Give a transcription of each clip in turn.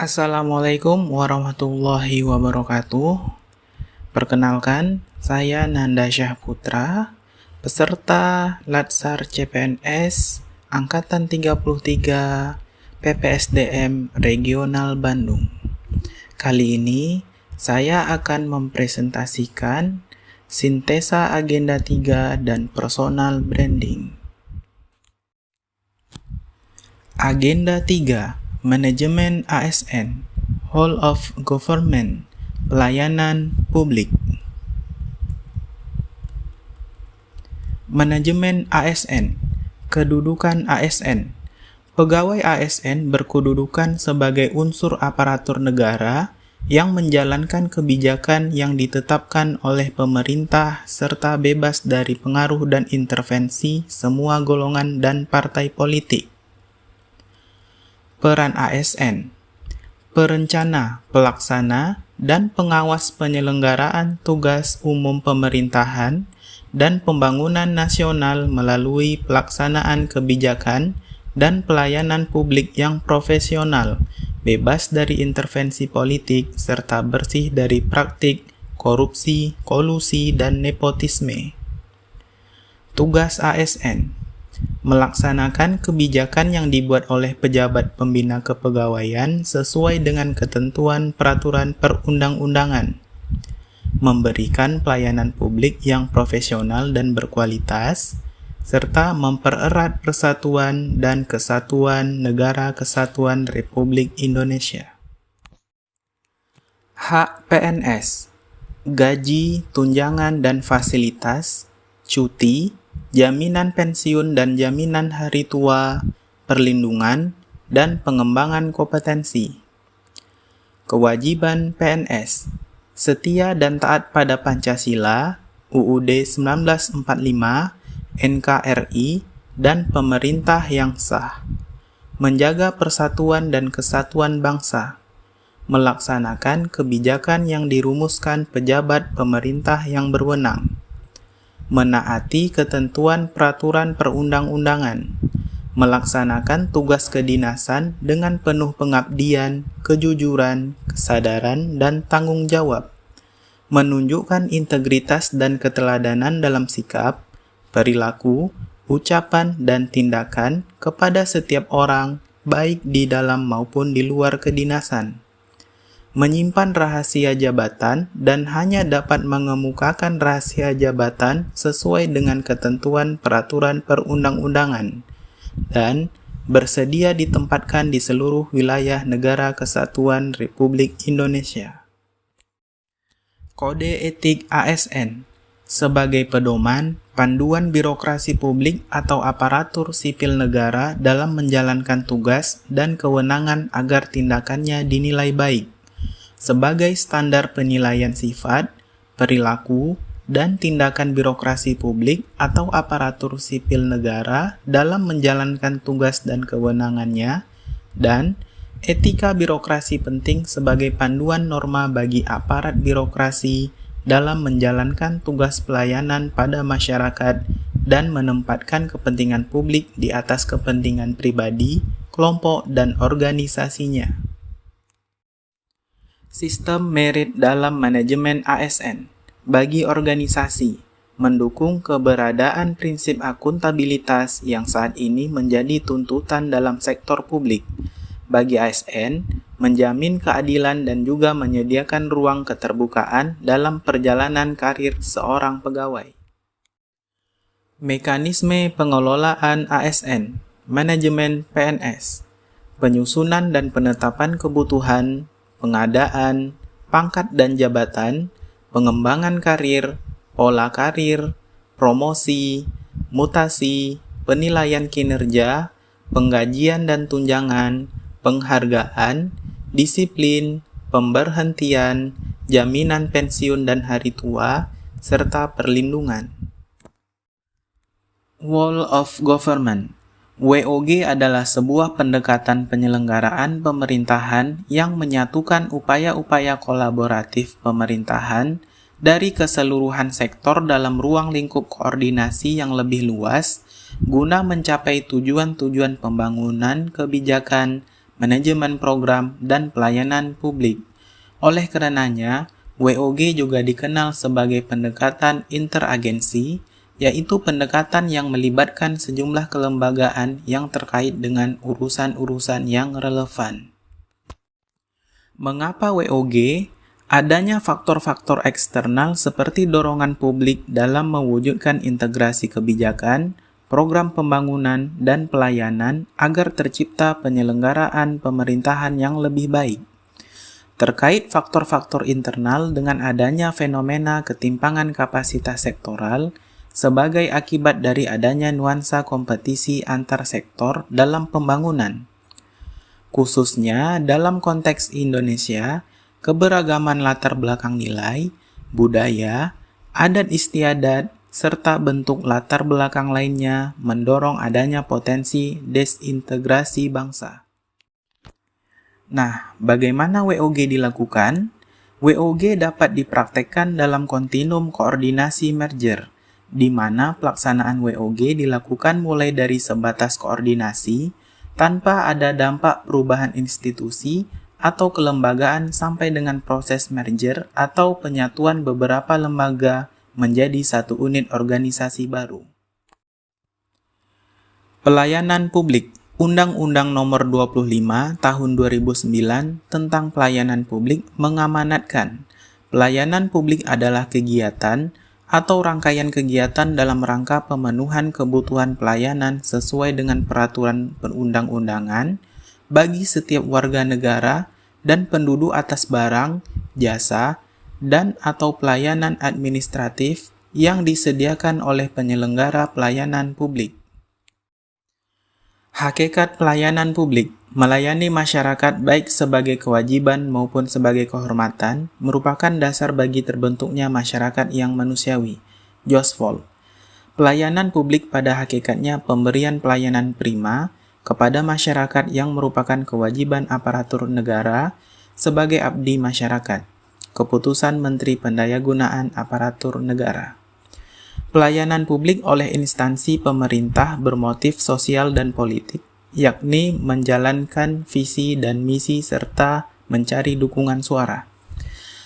Assalamualaikum warahmatullahi wabarakatuh. Perkenalkan, saya Nanda Syahputra, peserta Latsar CPNS Angkatan 33 PPSDM Regional Bandung. Kali ini, saya akan mempresentasikan sintesa agenda 3 dan personal branding. Agenda 3, Manajemen ASN, Whole of Government, Pelayanan Publik. Manajemen ASN, kedudukan ASN. Pegawai ASN berkedudukan sebagai unsur aparatur negara yang menjalankan kebijakan yang ditetapkan oleh pemerintah serta bebas dari pengaruh dan intervensi semua golongan dan partai politik. Peran ASN, perencana, pelaksana, dan pengawas penyelenggaraan tugas umum pemerintahan dan pembangunan nasional melalui pelaksanaan kebijakan dan pelayanan publik yang profesional, bebas dari intervensi politik, serta bersih dari praktik, korupsi, kolusi, dan nepotisme. Tugas ASN, melaksanakan kebijakan yang dibuat oleh pejabat pembina kepegawaian sesuai dengan ketentuan peraturan perundang-undangan, memberikan pelayanan publik yang profesional dan berkualitas, serta mempererat persatuan dan kesatuan Negara Kesatuan Republik Indonesia. Hak PNS, gaji, tunjangan dan fasilitas, cuti, jaminan pensiun dan jaminan hari tua, perlindungan, dan pengembangan kompetensi. Kewajiban PNS, setia dan taat pada Pancasila, UUD 1945, NKRI, dan pemerintah yang sah. Menjaga persatuan dan kesatuan bangsa. Melaksanakan kebijakan yang dirumuskan pejabat pemerintah yang berwenang. Menaati ketentuan peraturan perundang-undangan, melaksanakan tugas kedinasan dengan penuh pengabdian, kejujuran, kesadaran, dan tanggung jawab, menunjukkan integritas dan keteladanan dalam sikap, perilaku, ucapan, dan tindakan kepada setiap orang, baik di dalam maupun di luar kedinasan. Menyimpan rahasia jabatan dan hanya dapat mengemukakan rahasia jabatan sesuai dengan ketentuan peraturan perundang-undangan dan bersedia ditempatkan di seluruh wilayah Negara Kesatuan Republik Indonesia. Kode Etik ASN sebagai pedoman, panduan birokrasi publik atau aparatur sipil negara dalam menjalankan tugas dan kewenangan agar tindakannya dinilai baik, sebagai standar penilaian sifat, perilaku, dan tindakan birokrasi publik atau aparatur sipil negara dalam menjalankan tugas dan kewenangannya, dan etika birokrasi penting sebagai panduan norma bagi aparat birokrasi dalam menjalankan tugas pelayanan pada masyarakat dan menempatkan kepentingan publik di atas kepentingan pribadi, kelompok, dan organisasinya. Sistem merit dalam manajemen ASN bagi organisasi mendukung keberadaan prinsip akuntabilitas yang saat ini menjadi tuntutan dalam sektor publik. Bagi ASN, menjamin keadilan dan juga menyediakan ruang keterbukaan dalam perjalanan karir seorang pegawai. Mekanisme pengelolaan ASN, manajemen PNS, penyusunan dan penetapan kebutuhan, pengadaan, pangkat dan jabatan, pengembangan karir, pola karir, promosi, mutasi, penilaian kinerja, penggajian dan tunjangan, penghargaan, disiplin, pemberhentian, jaminan pensiun dan hari tua, serta perlindungan. Whole of Government, WOG adalah sebuah pendekatan penyelenggaraan pemerintahan yang menyatukan upaya-upaya kolaboratif pemerintahan dari keseluruhan sektor dalam ruang lingkup koordinasi yang lebih luas, guna mencapai tujuan-tujuan pembangunan kebijakan, manajemen program, dan pelayanan publik. Oleh karenanya, WOG juga dikenal sebagai pendekatan interagensi, yaitu pendekatan yang melibatkan sejumlah kelembagaan yang terkait dengan urusan-urusan yang relevan. Mengapa WOG? Adanya faktor-faktor eksternal seperti dorongan publik dalam mewujudkan integrasi kebijakan, program pembangunan, dan pelayanan agar tercipta penyelenggaraan pemerintahan yang lebih baik. Terkait faktor-faktor internal dengan adanya fenomena ketimpangan kapasitas sektoral sebagai akibat dari adanya nuansa kompetisi antar sektor dalam pembangunan. Khususnya dalam konteks Indonesia, keberagaman latar belakang nilai, budaya, adat istiadat, serta bentuk latar belakang lainnya mendorong adanya potensi desintegrasi bangsa. Nah, bagaimana WOG dilakukan? WOG dapat dipraktekkan dalam kontinum koordinasi merger, di mana pelaksanaan WOG dilakukan mulai dari sebatas koordinasi tanpa ada dampak perubahan institusi atau kelembagaan sampai dengan proses merger atau penyatuan beberapa lembaga menjadi satu unit organisasi baru. Pelayanan publik. Undang-Undang Nomor 25 Tahun 2009 tentang Pelayanan Publik mengamanatkan pelayanan publik adalah kegiatan atau rangkaian kegiatan dalam rangka pemenuhan kebutuhan pelayanan sesuai dengan peraturan perundang-undangan bagi setiap warga negara dan penduduk atas barang, jasa, dan atau pelayanan administratif yang disediakan oleh penyelenggara pelayanan publik. Hakikat pelayanan publik, melayani masyarakat baik sebagai kewajiban maupun sebagai kehormatan, merupakan dasar bagi terbentuknya masyarakat yang manusiawi. Josfol. Pelayanan publik pada hakikatnya pemberian pelayanan prima kepada masyarakat yang merupakan kewajiban aparatur negara sebagai abdi masyarakat. Keputusan Menteri Pendayagunaan Aparatur Negara. Pelayanan publik oleh instansi pemerintah bermotif sosial dan politik, yakni menjalankan visi dan misi serta mencari dukungan suara.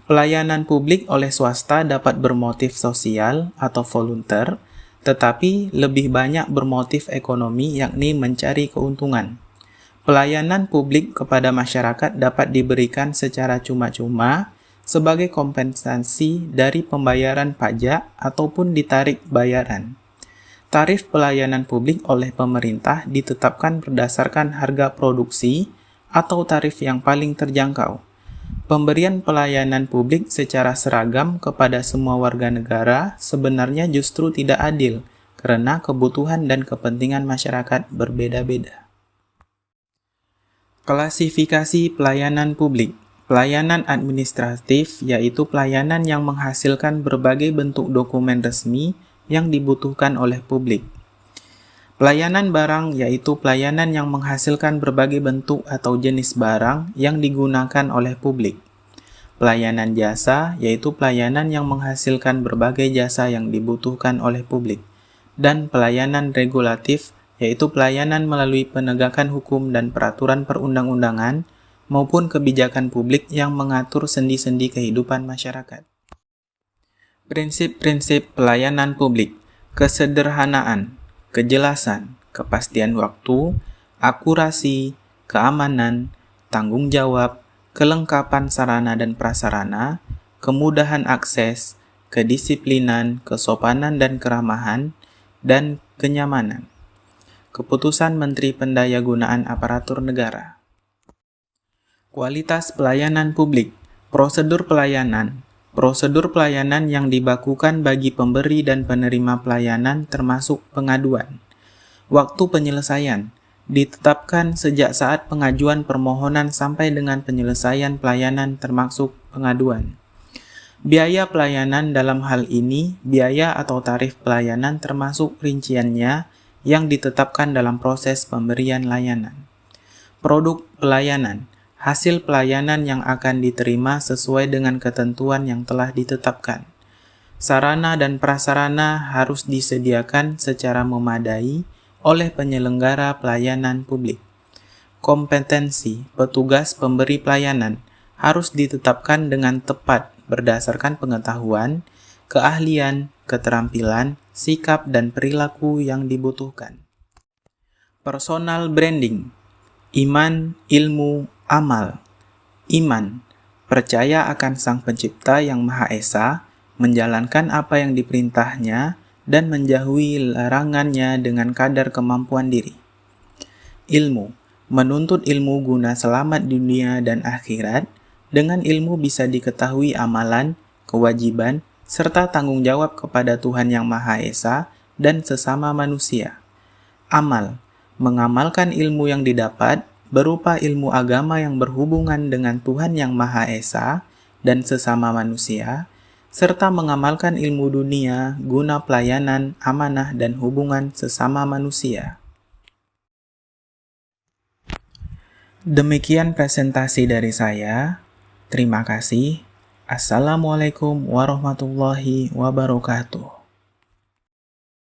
Pelayanan publik oleh swasta dapat bermotif sosial atau volunteer, tetapi lebih banyak bermotif ekonomi yakni mencari keuntungan. Pelayanan publik kepada masyarakat dapat diberikan secara cuma-cuma sebagai kompensasi dari pembayaran pajak ataupun ditarik bayaran. Tarif pelayanan publik oleh pemerintah ditetapkan berdasarkan harga produksi atau tarif yang paling terjangkau. Pemberian pelayanan publik secara seragam kepada semua warga negara sebenarnya justru tidak adil karena kebutuhan dan kepentingan masyarakat berbeda-beda. Klasifikasi pelayanan publik. Pelayanan administratif yaitu pelayanan yang menghasilkan berbagai bentuk dokumen resmi yang dibutuhkan oleh publik. Pelayanan barang yaitu pelayanan yang menghasilkan berbagai bentuk atau jenis barang yang digunakan oleh publik. Pelayanan jasa yaitu pelayanan yang menghasilkan berbagai jasa yang dibutuhkan oleh publik. Dan pelayanan regulatif yaitu pelayanan melalui penegakan hukum dan peraturan perundang-undangan maupun kebijakan publik yang mengatur sendi-sendi kehidupan masyarakat. Prinsip-prinsip pelayanan publik: kesederhanaan, kejelasan, kepastian waktu, akurasi, keamanan, tanggung jawab, kelengkapan sarana dan prasarana, kemudahan akses, kedisiplinan, kesopanan dan keramahan, dan kenyamanan. Keputusan Menteri Pendayagunaan Aparatur Negara. Kualitas pelayanan publik. Prosedur pelayanan. Prosedur pelayanan yang dibakukan bagi pemberi dan penerima pelayanan termasuk pengaduan. Waktu penyelesaian ditetapkan sejak saat pengajuan permohonan sampai dengan penyelesaian pelayanan termasuk pengaduan. Biaya pelayanan dalam hal ini, biaya atau tarif pelayanan termasuk rinciannya yang ditetapkan dalam proses pemberian layanan. Produk pelayanan. Hasil pelayanan yang akan diterima sesuai dengan ketentuan yang telah ditetapkan. Sarana dan prasarana harus disediakan secara memadai oleh penyelenggara pelayanan publik. Kompetensi petugas pemberi pelayanan harus ditetapkan dengan tepat berdasarkan pengetahuan, keahlian, keterampilan, sikap, dan perilaku yang dibutuhkan. Personal branding, iman, ilmu, amal. Iman, percaya akan Sang Pencipta yang Maha Esa, menjalankan apa yang diperintahnya, dan menjauhi larangannya dengan kadar kemampuan diri. Ilmu, menuntut ilmu guna selamat dunia dan akhirat. Dengan ilmu bisa diketahui amalan, kewajiban, serta tanggung jawab kepada Tuhan Yang Maha Esa dan sesama manusia. Amal, mengamalkan ilmu yang didapat berupa ilmu agama yang berhubungan dengan Tuhan Yang Maha Esa dan sesama manusia, serta mengamalkan ilmu dunia guna pelayanan, amanah, dan hubungan sesama manusia. Demikian presentasi dari saya. Terima kasih. Assalamualaikum warahmatullahi wabarakatuh.